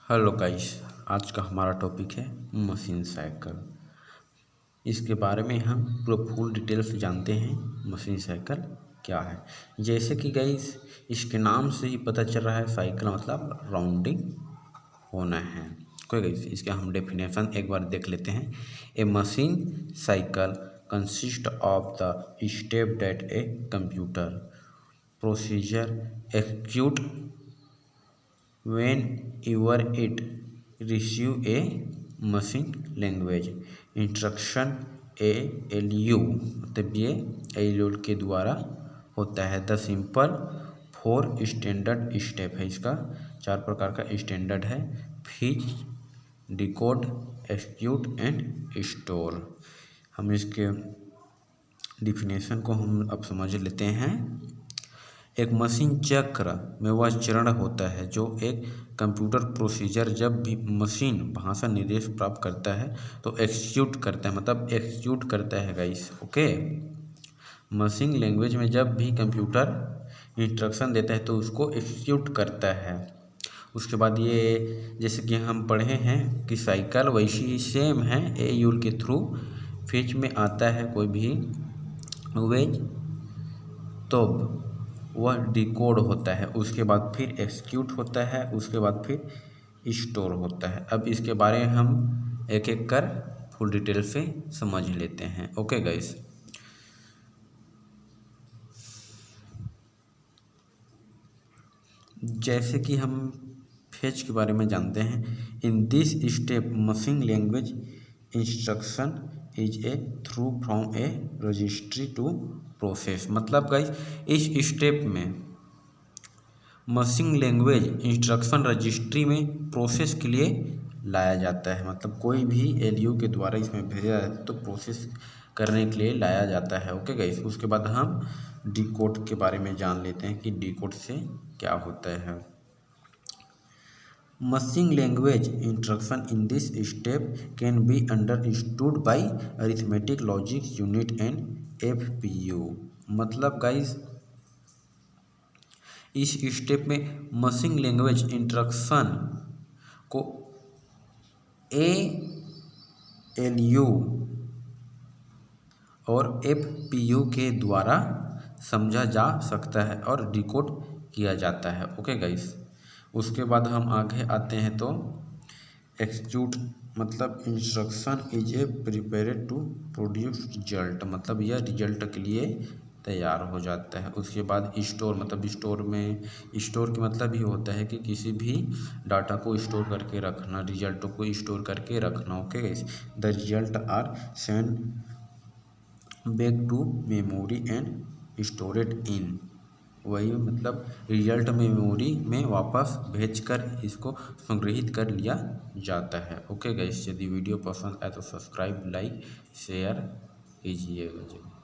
Hello guys, आज का हमारा टॉपिक है मशीन साइकिल। इसके बारे में हम पूरा फुल डिटेल से जानते हैं मशीन साइकिल क्या है। जैसे कि गाइस इसके नाम से ही पता चल रहा है, साइकिल मतलब राउंडिंग होना है। कोई गाइस इसके हम डेफिनेशन एक बार देख लेते हैं। A machine cycle consist of the step that a computer procedure execute whenever it receive a machine language instruction ALU, मतलब ये ALU के द्वारा होता है। द सिंपल 4 स्टैंडर्ड स्टेप है, इसका 4 प्रकार का स्टैंडर्ड है। फीच, डिकोड, एक्सिक्यूट एंड स्टोर। हम इसके डिफिनेशन को हम अब समझ लेते हैं। एक मशीन चक्र में वह चरण होता है जो एक कंप्यूटर प्रोसीजर जब भी मशीन भाषा निर्देश प्राप्त करता है तो एक्सिक्यूट करता है, मतलब एक्सिक्यूट करता है गाइस। ओके, मशीन लैंग्वेज में जब भी कंप्यूटर इंस्ट्रक्शन देता है तो उसको एक्सिक्यूट करता है। उसके बाद ये जैसे कि हम पढ़े हैं कि साइकिल वैसी ही सेम है, ALU के थ्रू फीच में आता है कोई भी लैंग्वेज तो वह डिकोड होता है, उसके बाद फिर एक्सिक्यूट होता है, उसके बाद फिर स्टोर होता है। अब इसके बारे में हम एक एक कर फुल डिटेल से समझ लेते हैं। ओके गाइस, जैसे कि हम फेच के बारे में जानते हैं। In this step machine language instruction is a through from a registry to process. मतलब गाइस इस स्टेप में मशीन लैंग्वेज इंस्ट्रक्शन रजिस्ट्री में प्रोसेस के लिए लाया जाता है। मतलब कोई भी ALU के द्वारा इसमें भेजा जाता है तो प्रोसेस करने के लिए लाया जाता है। ओके गाइस, उसके बाद हम डिकोड के बारे में जान लेते हैं कि डिकोड से क्या होता है। Machine language instruction in this step can be understood by arithmetic logic unit and FPU। मतलब गाइस इस स्टेप में मशीन लैंग्वेज इंस्ट्रक्शन को ALU और FPU के द्वारा समझा जा सकता है और डिकोड किया जाता है। ओके गाइस, उसके बाद हम आगे आते हैं तो एक्सिक्यूट मतलब instruction is a prepared to produce result, मतलब यह रिजल्ट के लिए तैयार हो जाता है। उसके बाद स्टोर, मतलब स्टोर में स्टोर के मतलब ये होता है कि किसी भी डाटा को स्टोर करके रखना, रिजल्टों को स्टोर करके रखना। Okay guys, the result are send back to memory and stored in, वही मतलब रिजल्ट मेमोरी में वापस भेजकर इसको संग्रहित कर लिया जाता है। ओके गाइस, यदि वीडियो पसंद आए तो सब्सक्राइब, लाइक, शेयर कीजिएगा।